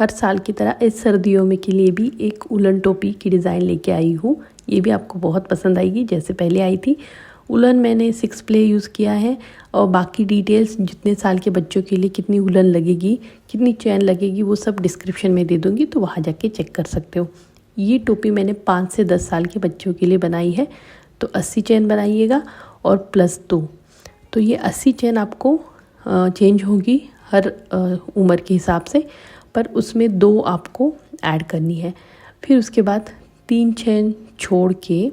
हर साल की तरह इस सर्दियों में के लिए भी एक उलन टोपी की डिज़ाइन लेके आई हूँ। ये भी आपको बहुत पसंद आएगी जैसे पहले आई थी। उलन मैंने 6 प्ले यूज़ किया है और बाकी डिटेल्स जितने साल के बच्चों के लिए कितनी उलन लगेगी, कितनी चैन लगेगी, वो सब डिस्क्रिप्शन में दे दूँगी, तो वहाँ जाके चेक कर सकते हो। ये टोपी मैंने 5 से 10 साल के बच्चों के लिए बनाई है, तो 80 चैन बनाइएगा और प्लस 2। तो ये 80 चैन आपको चेंज होगी हर उम्र के हिसाब से, पर उसमें 2 आपको ऐड करनी है। फिर उसके बाद 3 चैन छोड़ के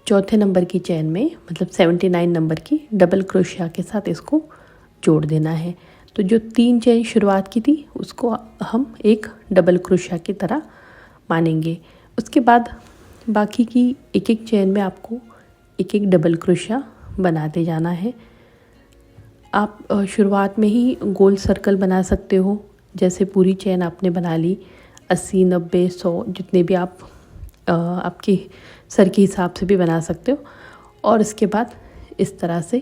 चौथे नंबर की चैन में, मतलब 79 नंबर की, डबल क्रोशिया के साथ इसको जोड़ देना है। तो जो 3 चैन शुरुआत की थी उसको हम एक डबल क्रोशिया की तरह मानेंगे। उसके बाद बाकी की एक एक चैन में आपको एक एक डबल क्रोशिया बनाते जाना है। आप शुरुआत में ही गोल सर्कल बना सकते हो, जैसे पूरी चैन आपने बना ली 80, 90, 100 जितने भी आप आपके सर के हिसाब से भी बना सकते हो, और इसके बाद इस तरह से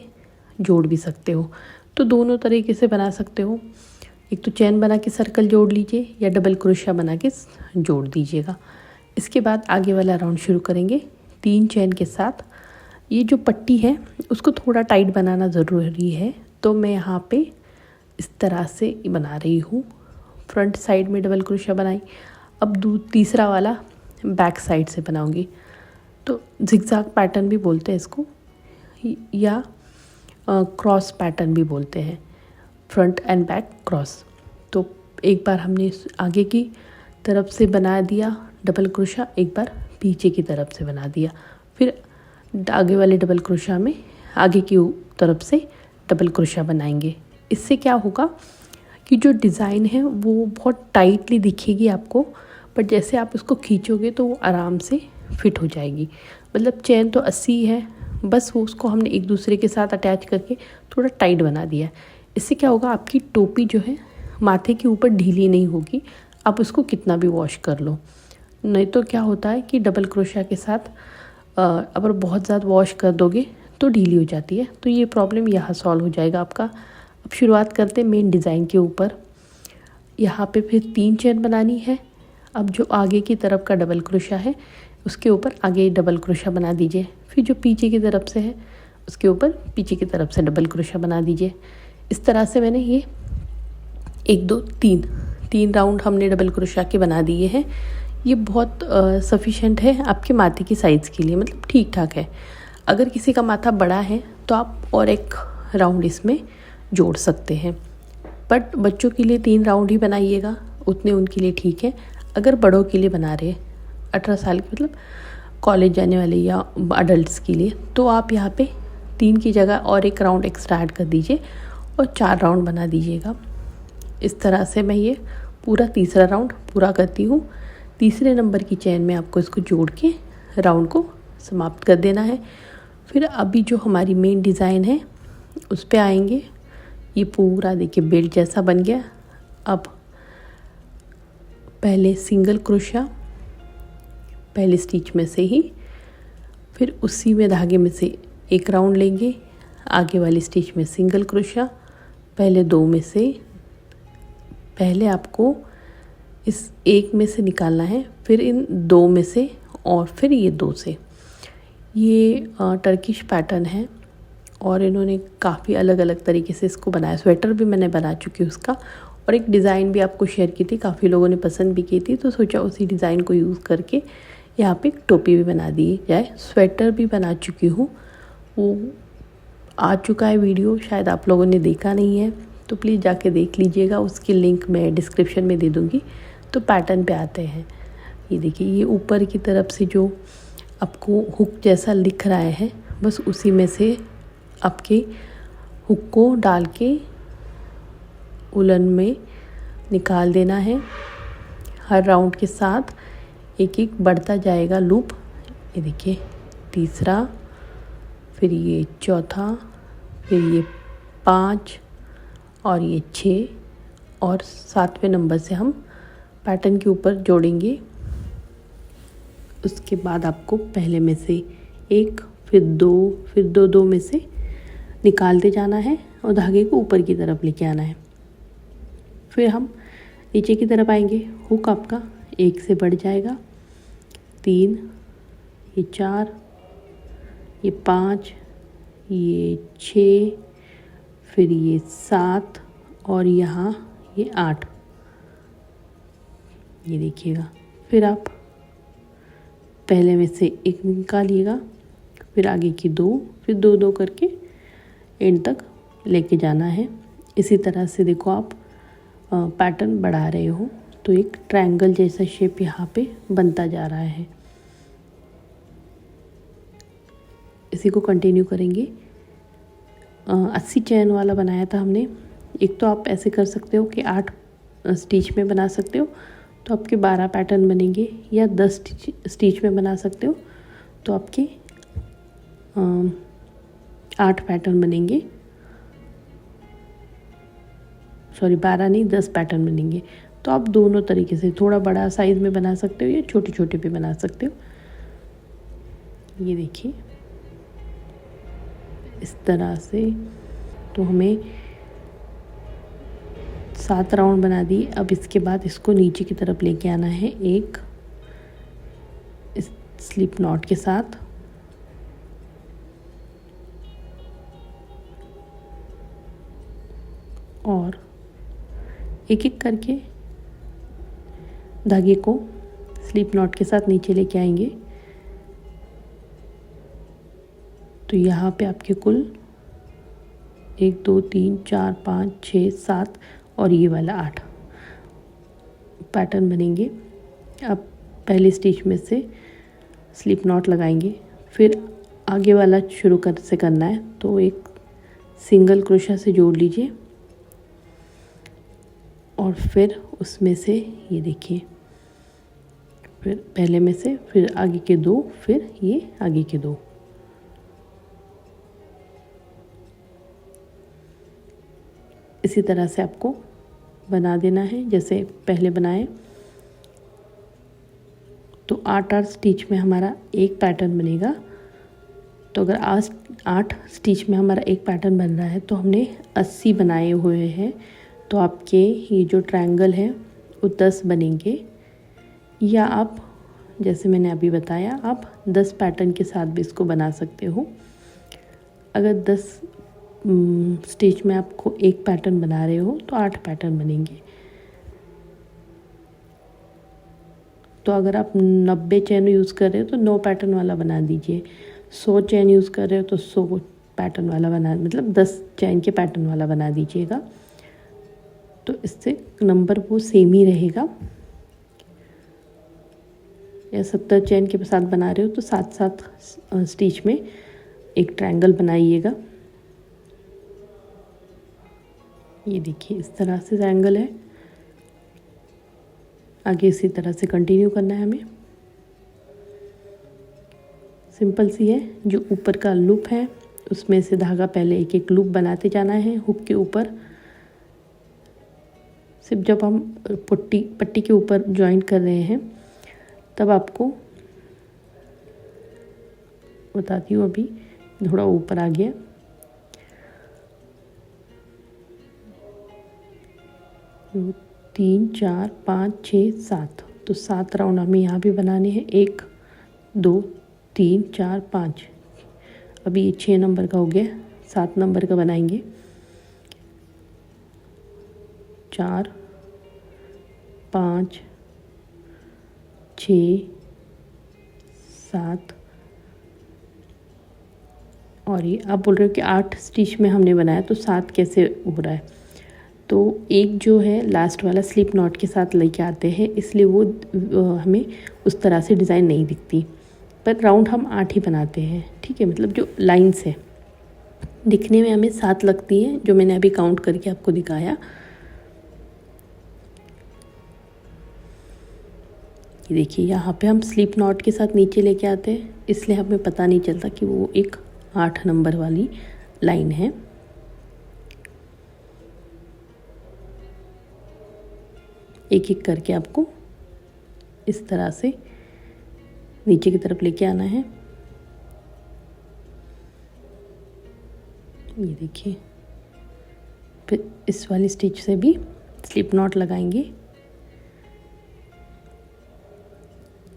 जोड़ भी सकते हो। तो दोनों तरीके से बना सकते हो, एक तो चैन बना के सर्कल जोड़ लीजिए या डबल क्रोशिया बना के जोड़ दीजिएगा। इसके बाद आगे वाला राउंड शुरू करेंगे 3 चैन के साथ। ये जो पट्टी है उसको थोड़ा टाइट बनाना ज़रूरी है, तो मैं यहाँ पे इस तरह से बना रही हूँ। फ्रंट साइड में डबल क्रोशिया बनाई, अब तीसरा वाला बैक साइड से बनाऊंगी। तो जिगजैग पैटर्न भी बोलते हैं इसको, या क्रॉस पैटर्न भी बोलते हैं, फ्रंट एंड बैक क्रॉस। तो एक बार हमने आगे की तरफ से बना दिया डबल क्रोशिया, एक बार पीछे की तरफ से बना दिया, फिर आगे वाले डबल क्रोशिया में आगे की तरफ से डबल क्रोशिया बनाएंगे। इससे क्या होगा कि जो डिज़ाइन है वो बहुत टाइटली दिखेगी आपको, पर जैसे आप उसको खींचोगे तो वो आराम से फिट हो जाएगी। मतलब चैन तो 80 है, बस वो उसको हमने एक दूसरे के साथ अटैच करके थोड़ा टाइट बना दिया है। इससे क्या होगा, आपकी टोपी जो है माथे के ऊपर ढीली नहीं होगी, आप उसको कितना भी वॉश कर लो। नहीं तो क्या होता है कि डबल क्रोशिया के साथ अगर बहुत ज़्यादा वॉश कर दोगे तो ढीली हो जाती है, तो ये प्रॉब्लम यहाँ सॉल्व हो जाएगा आपका। अब शुरुआत करते हैं मेन डिज़ाइन के ऊपर। यहाँ पे फिर 3 चैन बनानी है। अब जो आगे की तरफ का डबल क्रोशिया है उसके ऊपर आगे डबल क्रोशिया बना दीजिए, फिर जो पीछे की तरफ से है उसके ऊपर पीछे की तरफ से डबल क्रोशिया बना दीजिए। इस तरह से मैंने ये 1 2 3 राउंड हमने डबल क्रोशिया के बना दिए हैं। ये बहुत सफिशेंट है आपके माथे की साइज़ के लिए, मतलब ठीक ठाक है। अगर किसी का माथा बड़ा है तो आप और एक राउंड इसमें जोड़ सकते हैं, बट बच्चों के लिए 3 राउंड ही बनाइएगा, उतने उनके लिए ठीक है। अगर बड़ों के लिए बना रहे 18 साल के, मतलब कॉलेज जाने वाले या अडल्ट्स के लिए, तो आप यहाँ पे 3 की जगह और एक राउंड एक्स्ट्रा ऐड कर दीजिए और 4 राउंड बना दीजिएगा। इस तरह से मैं ये पूरा तीसरा राउंड पूरा करती हूँ। तीसरे नंबर की चैन में आपको इसको जोड़ के राउंड को समाप्त कर देना है। फिर अभी जो हमारी मेन डिज़ाइन है उस पे आएंगे। ये पूरा देखिए बेल्ट जैसा बन गया। अब पहले सिंगल क्रोशिया पहले स्टिच में से ही, फिर उसी में धागे में से एक राउंड लेंगे, आगे वाली स्टिच में सिंगल क्रोशिया, पहले 2 में से, पहले आपको इस एक में से निकालना है, फिर इन 2 में से, और फिर ये 2 से। ये टर्किश पैटर्न है और इन्होंने काफ़ी अलग अलग तरीके से इसको बनाया। स्वेटर भी मैंने बना चुकी हूँ उसका, और एक डिज़ाइन भी आपको शेयर की थी, काफ़ी लोगों ने पसंद भी की थी, तो सोचा उसी डिज़ाइन को यूज़ करके यहाँ पे एक टोपी भी बना दी जाए। स्वेटर भी बना चुकी हूँ, वो आ चुका है वीडियो, शायद आप लोगों ने देखा नहीं है, तो प्लीज़ जाके देख लीजिएगा, उसकी लिंक मैं डिस्क्रिप्शन में दे दूँगी। तो पैटर्न पे आते हैं। ये देखिए, ये ऊपर की तरफ से जो आपको हुक जैसा दिख रहा है, बस उसी में से आपके हुक को डाल के उलन में निकाल देना है। हर राउंड के साथ एक एक बढ़ता जाएगा लूप। ये देखिए, तीसरा, फिर ये चौथा, फिर ये 5 और ये 6, और 7वें नंबर से हम पैटर्न के ऊपर जोड़ेंगे। उसके बाद आपको पहले में से 1, फिर 2, फिर 2 में से निकालते जाना है और धागे को ऊपर की तरफ लेके आना है। फिर हम नीचे की तरफ आएंगे, हुक आपका 1 से बढ़ जाएगा, 3, ये 4, ये 5, ये 6, फिर ये 7 और यहाँ ये 8। ये देखिएगा, फिर आप पहले में से एक निकालिएगा, फिर आगे की 2, फिर 2 2 करके एंड तक लेके जाना है। इसी तरह से देखो आप पैटर्न बढ़ा रहे हो तो एक ट्रायंगल जैसा शेप यहाँ पे बनता जा रहा है। इसी को कंटिन्यू करेंगे। 80 चैन वाला बनाया था हमने। एक तो आप ऐसे कर सकते हो कि 8 स्टिच में बना सकते हो तो आपके 12 पैटर्न बनेंगे, या 10 स्टिच में बना सकते हो तो आपके 8 पैटर्न बनेंगे। सॉरी 12 नहीं, 10 पैटर्न बनेंगे। तो आप दोनों तरीके से थोड़ा बड़ा साइज़ में बना सकते हो या छोटे छोटे भी बना सकते हो। ये देखिए इस तरह से। तो हमें 7 राउंड बना दिए। अब इसके बाद इसको नीचे की तरफ लेके आना है एक स्लिप नॉट के साथ, और एक एक करके धागे को स्लिप नॉट के साथ नीचे लेके आएंगे। तो यहाँ पे आपके कुल 1 2 3 4 5 6 7 और ये वाला 8 पैटर्न बनेंगे। अब पहले स्टिच में से स्लिप नॉट लगाएंगे, फिर आगे वाला शुरू करना है तो एक सिंगल क्रोशा से जोड़ लीजिए और फिर उसमें से ये देखिए, फिर पहले में से फिर आगे के 2, फिर ये आगे के 2। इसी तरह से आपको बना देना है जैसे पहले बनाए। तो 8 स्टिच में हमारा एक पैटर्न बनेगा। तो अगर 8 स्टिच में हमारा एक पैटर्न बन रहा है तो हमने 80 बनाए हुए हैं, तो आपके ये जो ट्रायंगल है वो 10 बनेंगे। या आप जैसे मैंने अभी बताया आप 10 पैटर्न के साथ भी इसको बना सकते हो। अगर 10 स्टिच में आपको एक पैटर्न बना रहे हो तो 8 पैटर्न बनेंगे। तो अगर आप 90 चैन यूज़ कर रहे हो तो 9 पैटर्न वाला बना दीजिए। 100 चैन यूज़ कर रहे हो तो 100 पैटर्न वाला मतलब 10 चैन के पैटर्न वाला बना दीजिएगा। तो इससे नंबर वो सेम ही रहेगा। या 70 चैन के साथ बना रहे हो तो 7 स्टिच में एक ट्रायंगल बनाइएगा। ये देखिए इस तरह से ट्रायंगल है। आगे इसी तरह से कंटिन्यू करना है हमें। सिंपल सी है। जो ऊपर का लूप है उसमें से धागा पहले एक एक लूप बनाते जाना है हुक के ऊपर। सिर्फ जब हम पट्टी के ऊपर जॉइंट कर रहे हैं तब आपको बताती हूँ। अभी थोड़ा ऊपर आ गया। तीन 4 5 6 7, तो 7 राउंड हमें यहाँ भी बनाने हैं। 1 2 3 4 5। अभी ये 6 नंबर का हो गया, 7 नंबर का बनाएंगे। 4 5 6 7 और ये आप बोल रहे हो कि 8 स्टिच में हमने बनाया तो 7 कैसे हो रहा है। तो एक जो है लास्ट वाला स्लिप नॉट के साथ लेके आते हैं, इसलिए वो हमें उस तरह से डिज़ाइन नहीं दिखती। पर राउंड हम 8 ही बनाते हैं, ठीक है। मतलब जो लाइंस है दिखने में हमें 7 लगती हैं, जो मैंने अभी काउंट करके आपको दिखाया। ये देखिए यहाँ पे हम स्लिप नॉट के साथ नीचे लेके आते हैं, इसलिए हमें पता नहीं चलता कि वो एक 8 नंबर वाली लाइन है। एक एक करके आपको इस तरह से नीचे की तरफ लेके आना है। ये देखिए, फिर इस वाली स्टिच से भी स्लिप नॉट लगाएंगे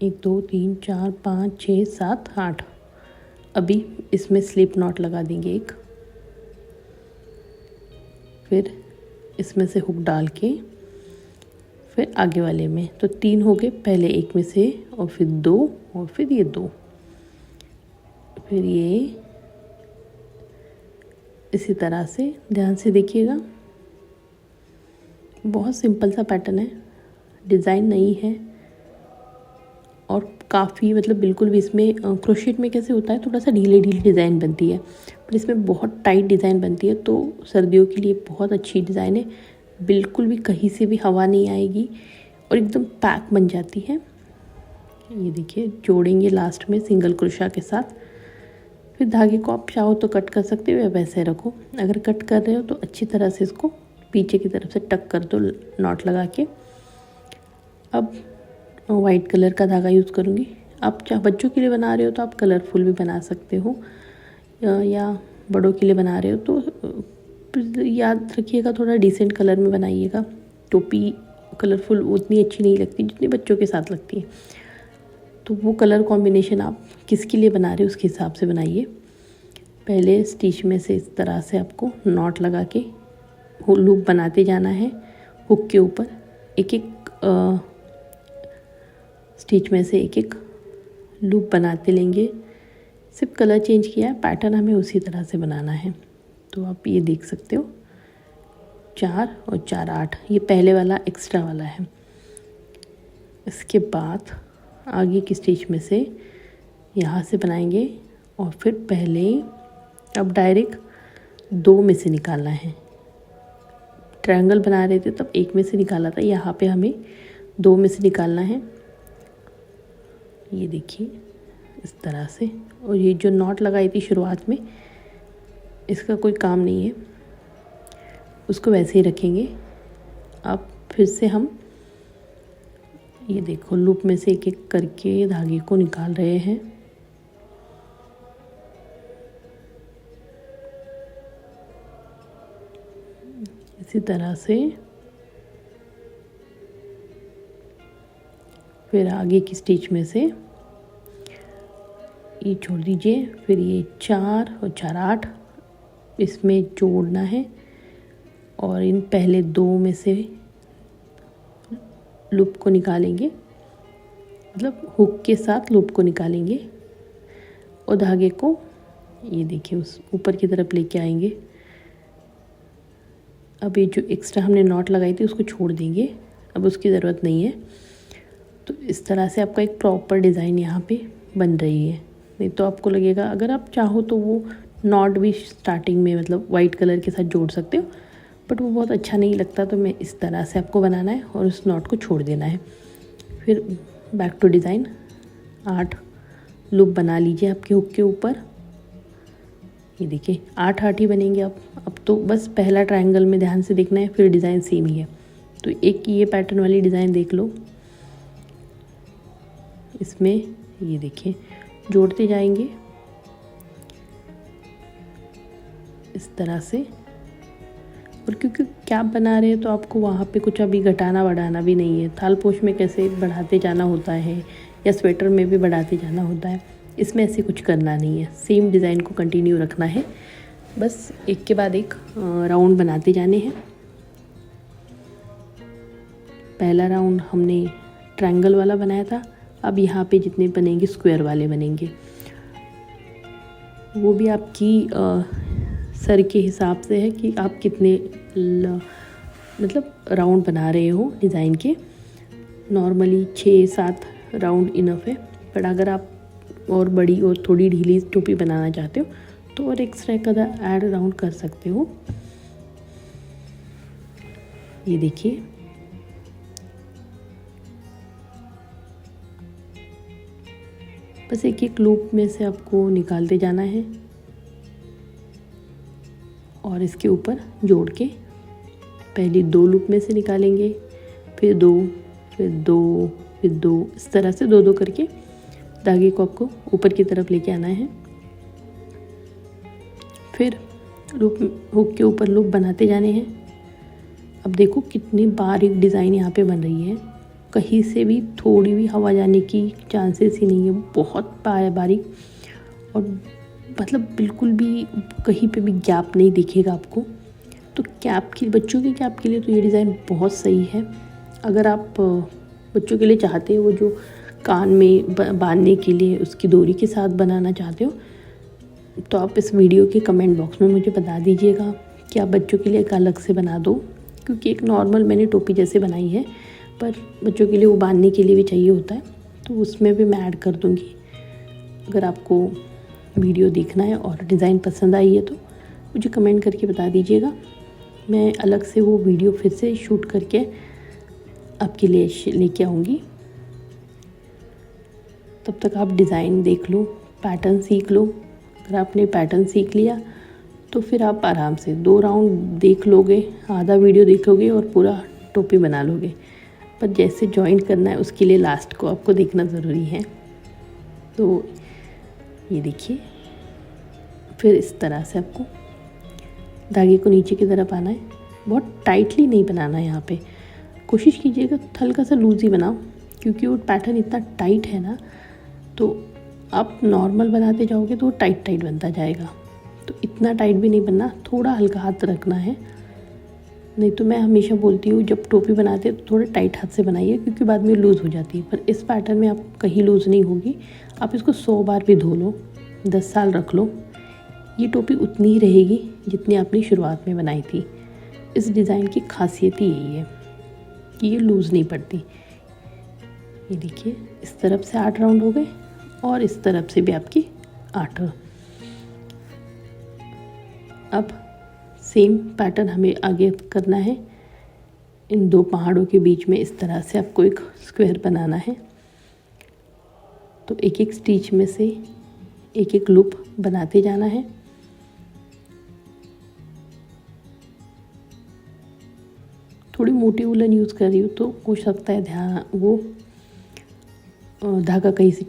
1 2 3 4 5 6 7 8। अभी इसमें स्लिप नॉट लगा देंगे एक, फिर इसमें से हुक डाल के फिर आगे वाले में, तो 3 हो गए, पहले एक में से और फिर 2 और फिर ये 2, फिर ये इसी तरह से ध्यान से देखिएगा। बहुत सिंपल सा पैटर्न है, डिज़ाइन नहीं है और काफ़ी मतलब बिल्कुल भी इसमें क्रोशेट में कैसे होता है थोड़ा सा ढीले ढीले डिज़ाइन बनती है, पर इसमें बहुत टाइट डिज़ाइन बनती है, तो सर्दियों के लिए बहुत अच्छी डिज़ाइन है। बिल्कुल भी कहीं से भी हवा नहीं आएगी और एकदम पैक बन जाती है। ये देखिए, जोड़ेंगे लास्ट में सिंगल क्रोशा के साथ। फिर धागे को आप चाहो तो कट कर सकते हो या वैसे रखो। अगर कट कर रहे हो तो अच्छी तरह से इसको पीछे की तरफ से टक कर दो नॉट लगा के। अब वाइट कलर का धागा यूज़ करूँगी। आप चाहे बच्चों के लिए बना रहे हो तो आप कलरफुल भी बना सकते हो, या बड़ों के लिए बना रहे हो तो याद रखिएगा थोड़ा डिसेंट कलर में बनाइएगा। टोपी कलरफुल उतनी अच्छी नहीं लगती जितनी बच्चों के साथ लगती है, तो वो कलर कॉम्बिनेशन आप किसके लिए बना रहे हो उसके हिसाब से बनाइए। पहले स्टिच में से इस तरह से आपको नॉट लगा के लूप बनाते जाना है। हुक के ऊपर एक एक स्टिच में से एक एक लूप बनाते लेंगे। सिर्फ कलर चेंज किया है, पैटर्न हमें उसी तरह से बनाना है। तो आप ये देख सकते हो 4 और 4 8, ये पहले वाला एक्स्ट्रा वाला है। इसके बाद आगे की स्टिच में से यहाँ से बनाएंगे और फिर पहले अब डायरेक्ट 2 में से निकालना है। ट्रायंगल बना रहे थे तब 1 में से निकाला था, यहाँ पे हमें 2 में से निकालना है। ये देखिए इस तरह से। और ये जो नॉट लगाई थी शुरुआत में, इसका कोई काम नहीं है, उसको वैसे ही रखेंगे। अब फिर से हम ये देखो लूप में से एक एक करके धागे को निकाल रहे हैं। इसी तरह से फिर आगे की स्टिच में से ये छोड़ दीजिए। फिर ये 4 और 4 8 इसमें जोड़ना है और इन पहले 2 में से लूप को निकालेंगे, मतलब हुक के साथ लूप को निकालेंगे और धागे को ये देखिए उस ऊपर की तरफ लेके आएंगे। अब ये जो एक्स्ट्रा हमने नॉट लगाई थी उसको छोड़ देंगे, अब उसकी ज़रूरत नहीं है। तो इस तरह से आपका एक प्रॉपर डिज़ाइन यहाँ पे बन रही है। नहीं तो आपको लगेगा, अगर आप चाहो तो वो नॉट भी स्टार्टिंग में मतलब वाइट कलर के साथ जोड़ सकते हो, बट वो बहुत अच्छा नहीं लगता। तो मैं इस तरह से आपको बनाना है और उस नॉट को छोड़ देना है। फिर बैक टू डिज़ाइन 8 लूप बना लीजिए आपके हुक के ऊपर। ये देखिए 8 8 ही बनेंगे। अब तो बस पहला ट्रायंगल में ध्यान से देखना है, फिर डिज़ाइन सेम ही है। तो एक ये पैटर्न वाली डिज़ाइन देख लो, इसमें ये देखिए जोड़ते जाएंगे इस तरह से। और क्योंकि कैप बना रहे हैं तो आपको वहाँ पे कुछ अभी घटाना बढ़ाना भी नहीं है। थाल पोश में कैसे बढ़ाते जाना होता है या स्वेटर में भी बढ़ाते जाना होता है, इसमें ऐसे कुछ करना नहीं है। सेम डिज़ाइन को कंटिन्यू रखना है, बस एक के बाद एक राउंड बनाते जाने हैं। पहला राउंड हमने ट्रायंगल वाला बनाया था, अब यहाँ पे जितने बनेंगे स्क्वायर वाले बनेंगे। वो भी आपकी सर के हिसाब से है कि आप कितने मतलब राउंड बना रहे हो डिज़ाइन के। नॉर्मली 6-7 राउंड इनफ है, बट अगर आप और बड़ी और थोड़ी ढीली टोपी बनाना चाहते हो तो और एक्स्ट्रा एक आधा ऐड राउंड कर सकते हो। ये देखिए बस एक एक लूप में से आपको निकालते जाना है और इसके ऊपर जोड़ के पहले 2 लूप में से निकालेंगे, फिर 2 फिर 2 फिर 2, इस तरह से 2 2 करके धागे को आपको ऊपर की तरफ लेके आना है। फिर लूप हुक के ऊपर लूप बनाते जाने हैं। अब देखो कितनी बारीक डिज़ाइन यहाँ पे बन रही है। कहीं से भी थोड़ी भी हवा जाने की चांसेस ही नहीं है। बहुत बारीक और मतलब बिल्कुल भी कहीं पे भी गैप नहीं दिखेगा आपको। तो कैप की बच्चों की कैप के लिए तो ये डिज़ाइन बहुत सही है। अगर आप बच्चों के लिए चाहते हो वो जो कान में बांधने के लिए उसकी डोरी के साथ बनाना चाहते हो तो आप इस वीडियो के कमेंट बॉक्स में मुझे बता दीजिएगा कि आप बच्चों के लिए एक अलग से बना दो, क्योंकि एक नॉर्मल मैंने टोपी जैसे बनाई है पर बच्चों के लिए वो बांधने के लिए भी चाहिए होता है, तो उसमें भी मैं ऐड कर दूँगी। अगर आपको वीडियो देखना है और डिज़ाइन पसंद आई है तो मुझे कमेंट करके बता दीजिएगा। मैं अलग से वो वीडियो फिर से शूट करके आपके लिए लेके आऊँगी। तब तक आप डिज़ाइन देख लो, पैटर्न सीख लो। अगर आपने पैटर्न सीख लिया तो फिर आप आराम से 2 राउंड देख लोगे, आधा वीडियो देखोगे और पूरा टोपी बना लोगे। पर जैसे जॉइन करना है उसके लिए लास्ट को आपको देखना ज़रूरी है। तो ये देखिए, फिर इस तरह से आपको धागे को नीचे की तरफ आना है। बहुत टाइटली नहीं बनाना है, यहाँ पे कोशिश कीजिएगा हल्का सा लूज ही बनाओ, क्योंकि वो पैटर्न इतना टाइट है ना, तो आप नॉर्मल बनाते जाओगे तो टाइट बनता जाएगा। तो इतना टाइट भी नहीं बनना, थोड़ा हल्का हाथ रखना है। नहीं तो मैं हमेशा बोलती हूँ जब टोपी बनाते हैं तो थोड़ा टाइट हाथ से बनाइए, क्योंकि बाद में लूज़ हो जाती है। पर इस पैटर्न में आप कहीं लूज़ नहीं होगी। आप इसको 100 बार भी धो लो, 10 साल रख लो, ये टोपी उतनी ही रहेगी जितनी आपने शुरुआत में बनाई थी। इस डिज़ाइन की खासियत ही यही है कि ये लूज़ नहीं पड़ती। ये देखिए, इस तरफ से 8 राउंड हो गए और इस तरफ से भी आपकी 8। अब सेम पैटर्न हमें आगे करना है। इन 2 पहाड़ों के बीच में इस तरह से आपको एक स्क्वायर बनाना है। तो एक एक स्टिच में से एक एक लूप बनाते जाना है। थोड़ी मोटी उलन यूज़ कर रही हूँ तो हो सकता है ध्यान वो धागा कहीं से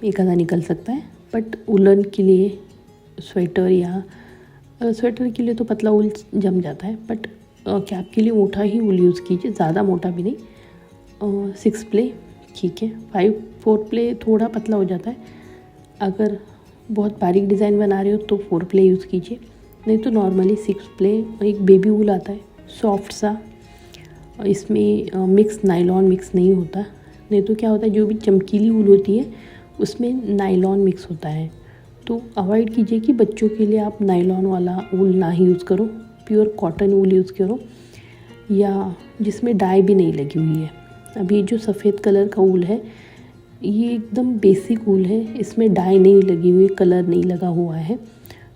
एक आधा निकल सकता है। बट उलन के लिए स्वेटर या स्वेटर के लिए तो पतला ऊल जम जाता है, बट कैप के लिए मोटा ही ऊल यूज़ कीजिए, ज़्यादा मोटा भी नहीं। 6 प्ले ठीक है, 4 प्ले थोड़ा पतला हो जाता है। अगर बहुत बारीक डिज़ाइन बना रहे हो तो 4 प्ले यूज़ कीजिए, नहीं तो नॉर्मली 6 प्ले। एक बेबी ऊल आता है सॉफ्ट सा, इसमें मिक्स नायलॉन मिक्स नहीं होता। नहीं तो क्या होता है, जो भी चमकीली ऊल होती है उसमें नायलॉन मिक्स होता है। तो अवॉइड कीजिए कि बच्चों के लिए आप नायलॉन वाला ऊल ना ही यूज़ करो, प्योर कॉटन ऊल यूज़ करो, या जिसमें डाई भी नहीं लगी हुई है। अब ये जो सफ़ेद कलर का ऊल है ये एकदम बेसिक ऊल है, इसमें डाई नहीं लगी हुई, कलर नहीं लगा हुआ है,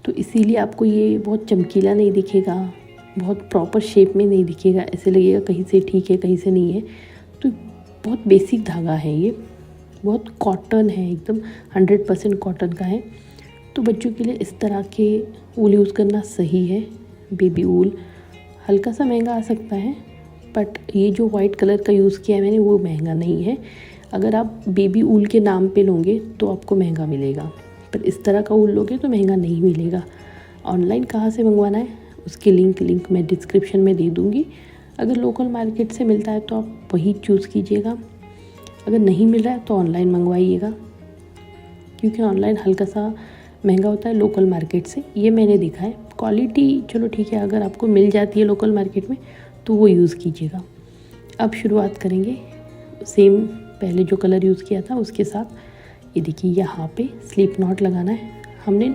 तो इसीलिए आपको ये बहुत चमकीला नहीं दिखेगा, बहुत प्रॉपर शेप में नहीं दिखेगा। ऐसे लगेगा कहीं से ठीक है कहीं से नहीं है। तो बहुत बेसिक धागा है ये, बहुत कॉटन है, एकदम 100% कॉटन का है। तो बच्चों के लिए इस तरह के ऊल यूज़ करना सही है। बेबी ऊल हल्का सा महंगा आ सकता है, बट ये जो वाइट कलर का यूज़ किया है मैंने वो महंगा नहीं है। अगर आप बेबी ऊल के नाम पे लोगे तो आपको महंगा मिलेगा, पर इस तरह का ऊल लोगे तो महंगा नहीं मिलेगा। ऑनलाइन कहाँ से मंगवाना है उसकी लिंक मैं डिस्क्रिप्शन में दे दूँगी। अगर लोकल मार्केट से मिलता है तो आप वही चूज़ कीजिएगा, अगर नहीं मिल रहा है तो ऑनलाइन मंगवाइएगा, क्योंकि ऑनलाइन हल्का सा महंगा होता है लोकल मार्केट से, ये मैंने देखा है। क्वालिटी चलो ठीक है, अगर आपको मिल जाती है लोकल मार्केट में तो वो यूज़ कीजिएगा। अब शुरुआत करेंगे सेम पहले जो कलर यूज़ किया था उसके साथ। ये देखिए, यहाँ पे स्लिप नॉट लगाना है। हमने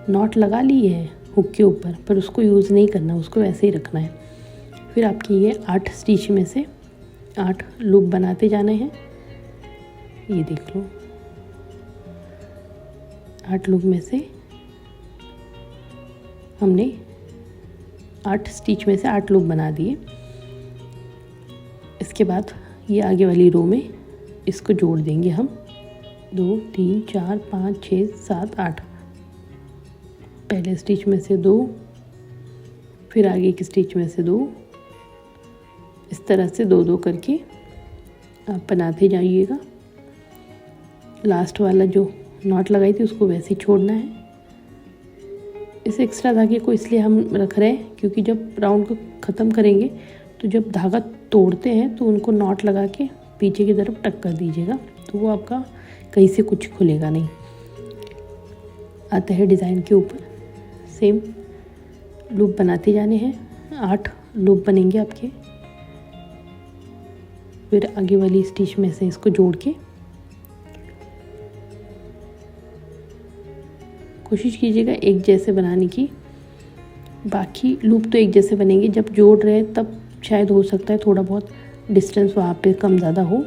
नॉट लगा ली है हुक के ऊपर, पर उसको यूज़ नहीं करना, उसको वैसे ही रखना है। फिर आपकी ये 8 स्टिच में से 8 लूप बनाते जाने हैं। ये देख लो, 8 लूप में से हमने 8 स्टिच में से 8 लूप बना दिए। इसके बाद ये आगे वाली रो में इसको जोड़ देंगे हम 2 3 4 5 6 7 8। पहले स्टिच में से 2, फिर आगे की स्टिच में से 2, इस तरह से 2-2 करके आप बनाते जाइएगा। लास्ट वाला जो नॉट लगाई थी उसको वैसे ही छोड़ना है। इस एक्स्ट्रा धागे को इसलिए हम रख रहे हैं क्योंकि जब राउंड को ख़त्म करेंगे तो जब धागा तोड़ते हैं तो उनको नॉट लगा के पीछे की तरफ टक कर दीजिएगा, तो वो आपका कहीं से कुछ खुलेगा नहीं। आता है डिज़ाइन के ऊपर, सेम लूप बनाते जाने हैं, 8 लूप बनेंगे आपके। फिर आगे वाली स्टिच में से इसको जोड़ के कोशिश कीजिएगा एक जैसे बनाने की। बाकी लूप तो एक जैसे बनेंगे, जब जोड़ रहे हैं तब शायद हो सकता है थोड़ा बहुत डिस्टेंस वहाँ पे कम ज़्यादा हो।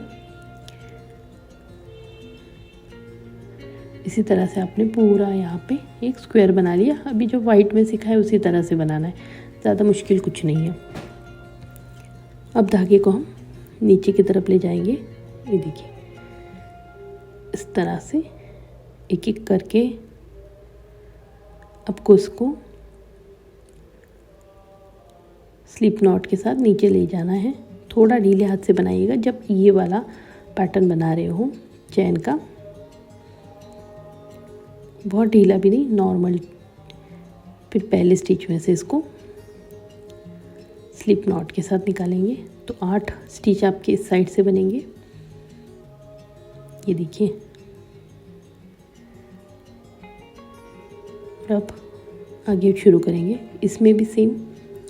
इसी तरह से आपने पूरा यहाँ पे एक स्क्वायर बना लिया। अभी जो वाइट में सिखाया उसी तरह से बनाना है, ज़्यादा मुश्किल कुछ नहीं है। अब धागे को हम नीचे की तरफ ले जाएंगे। ये देखिए इस तरह से एक एक करके आपको इसको स्लिप नॉट के साथ नीचे ले जाना है। थोड़ा ढीले हाथ से बनाइएगा जब ये वाला पैटर्न बना रहे हो चैन का, बहुत ढीला भी नहीं, नॉर्मल। फिर पहले स्टिच में से इसको स्लिप नॉट के साथ निकालेंगे, तो 8 स्टिच आपके इस साइड से बनेंगे। ये देखिए, अब आगे शुरू करेंगे। इसमें भी सेम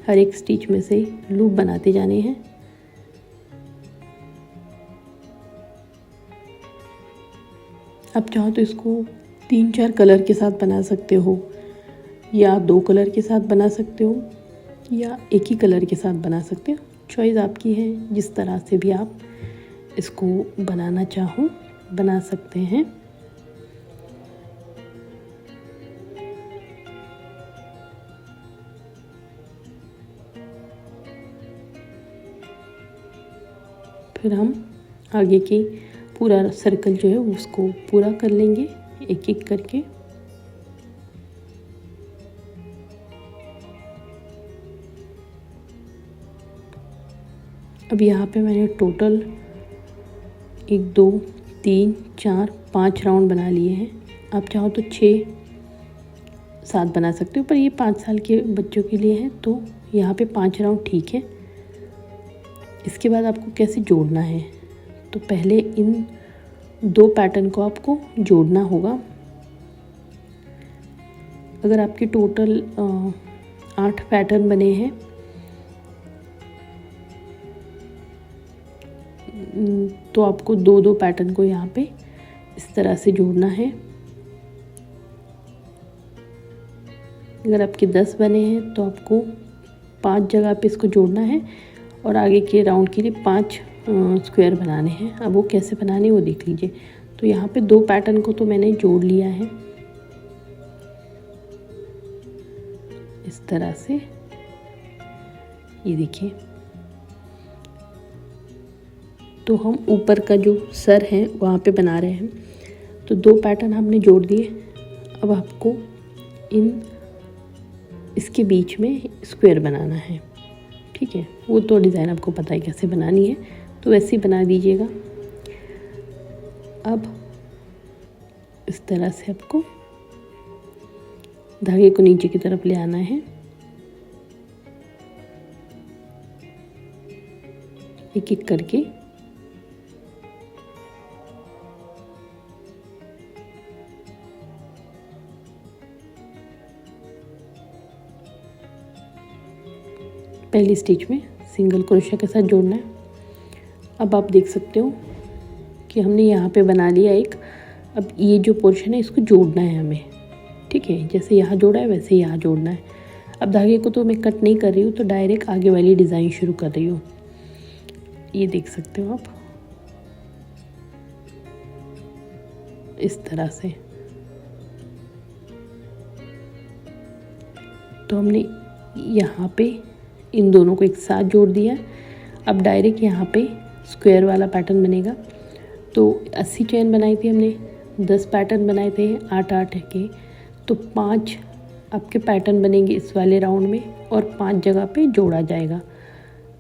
हर एक स्टिच में से लूप बनाते जाने हैं। आप चाहो तो इसको 3-4 कलर के साथ बना सकते हो, या 2 कलर के साथ बना सकते हो, या एक ही कलर के साथ बना सकते हो। चॉइस आपकी है, जिस तरह से भी आप इसको बनाना चाहो बना सकते हैं। फिर हम आगे की पूरा सर्कल जो है उसको पूरा कर लेंगे एक एक करके। अब यहाँ पे मैंने टोटल 1 2 3 4 5 राउंड बना लिए हैं। आप चाहो तो 6-7 बना सकते हो, पर ये 5 साल के बच्चों के लिए है तो यहाँ पे 5 राउंड ठीक है। इसके बाद आपको कैसे जोड़ना है, तो पहले इन 2 पैटर्न को आपको जोड़ना होगा। अगर आपके टोटल 8 पैटर्न बने हैं तो आपको 2-2 पैटर्न को यहाँ पे इस तरह से जोड़ना है। अगर आपके 10 बने हैं तो आपको 5 जगह पे इसको जोड़ना है और आगे के राउंड के लिए 5 स्क्वायर बनाने हैं। अब वो कैसे बनाने वो देख लीजिए। तो यहाँ पे 2 पैटर्न को तो मैंने जोड़ लिया है इस तरह से। ये देखिए, तो हम ऊपर का जो सर है वहाँ पे बना रहे हैं, तो 2 पैटर्न हमने जोड़ दिए। अब आपको इसके बीच में स्क्वायर बनाना है, ठीक है। वो तो डिज़ाइन आपको पता है कैसे बनानी है, तो वैसे ही बना दीजिएगा। अब इस तरह से आपको धागे को नीचे की तरफ ले आना है, एक एक करके। पहली स्टिच में सिंगल क्रोशिया के साथ जोड़ना है। अब आप देख सकते हो कि हमने यहाँ पे बना लिया एक। अब ये जो पोर्शन है इसको जोड़ना है हमें, ठीक है। जैसे यहाँ जोड़ा है वैसे यहाँ जोड़ना है। अब धागे को तो मैं कट नहीं कर रही हूँ, तो डायरेक्ट आगे वाली डिज़ाइन शुरू कर रही हूँ। ये देख सकते हो आप इस तरह से। तो हमने यहाँ पे इन दोनों को एक साथ जोड़ दिया। अब डायरेक्ट यहाँ पे स्क्वायर वाला पैटर्न बनेगा। तो 80 चेन बनाई थी हमने, 10 पैटर्न बनाए थे 8-8 के, तो 5 आपके पैटर्न बनेंगे इस वाले राउंड में और 5 जगह पे जोड़ा जाएगा।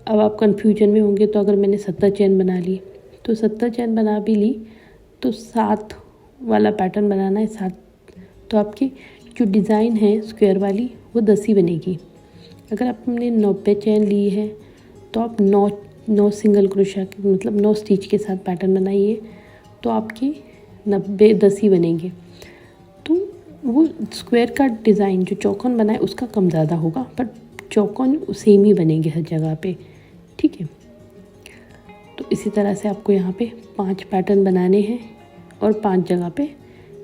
अब आप कंफ्यूजन में होंगे, तो अगर मैंने 70 चेन बना ली तो 70 चेन बना भी ली तो 7 वाला पैटर्न बनाना है 7। तो आपकी जो डिज़ाइन है स्क्वायर वाली वो 10 ही बनेगी। अगर आपने 90 चेन ली है तो आप 9 सिंगल क्रोशा मतलब 9 स्टिच के साथ पैटर्न बनाइए तो आपकी 90-10 ही बनेंगे। तो वो स्क्वायर का डिज़ाइन जो चौकोन बना है उसका कम ज़्यादा होगा, पर चौकोन सेम ही बनेंगे हर जगह पे, ठीक है। तो इसी तरह से आपको यहाँ पे 5 पैटर्न बनाने हैं और 5 जगह पे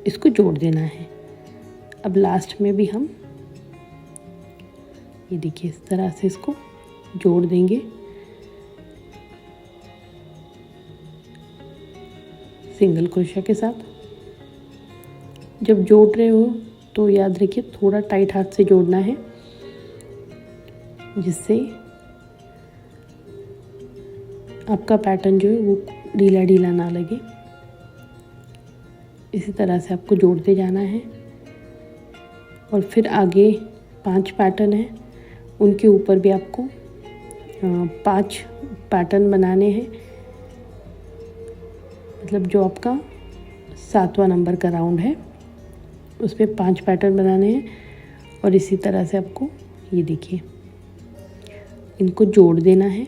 इसको जोड़ देना है। अब लास्ट में भी हम ये देखिए इस तरह से इसको जोड़ देंगे सिंगल क्रोशा के साथ। जब जोड़ रहे हो तो याद रखिए थोड़ा टाइट हाथ से जोड़ना है, जिससे आपका पैटर्न जो है वो ढीला ढीला ना लगे। इसी तरह से आपको जोड़ते जाना है और फिर आगे 5 पैटर्न हैं, उनके ऊपर भी आपको 5 पैटर्न बनाने हैं। मतलब जो आपका 7वां नंबर का राउंड है उसमें 5 पैटर्न बनाने हैं और इसी तरह से आपको ये देखिए इनको जोड़ देना है।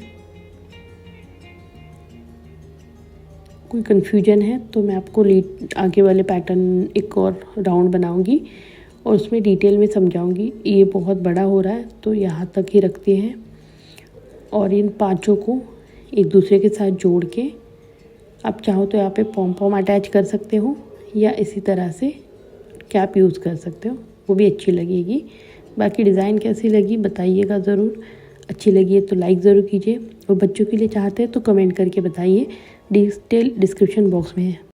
कोई कन्फ्यूजन है तो मैं आपको आगे वाले पैटर्न एक और राउंड बनाऊंगी और उसमें डिटेल में समझाऊंगी। ये बहुत बड़ा हो रहा है तो यहाँ तक ही रखते हैं और इन 5 को एक दूसरे के साथ जोड़ के आप चाहो तो यहाँ पे पॉम पॉम अटैच कर सकते हो या इसी तरह से कैप यूज़ कर सकते हो, वो भी अच्छी लगेगी। बाकी डिज़ाइन कैसी लगी बताइएगा ज़रूर। अच्छी लगी है तो लाइक ज़रूर कीजिए और बच्चों के लिए चाहते हैं तो कमेंट करके बताइए। डिटेल डिस्क्रिप्शन बॉक्स में है।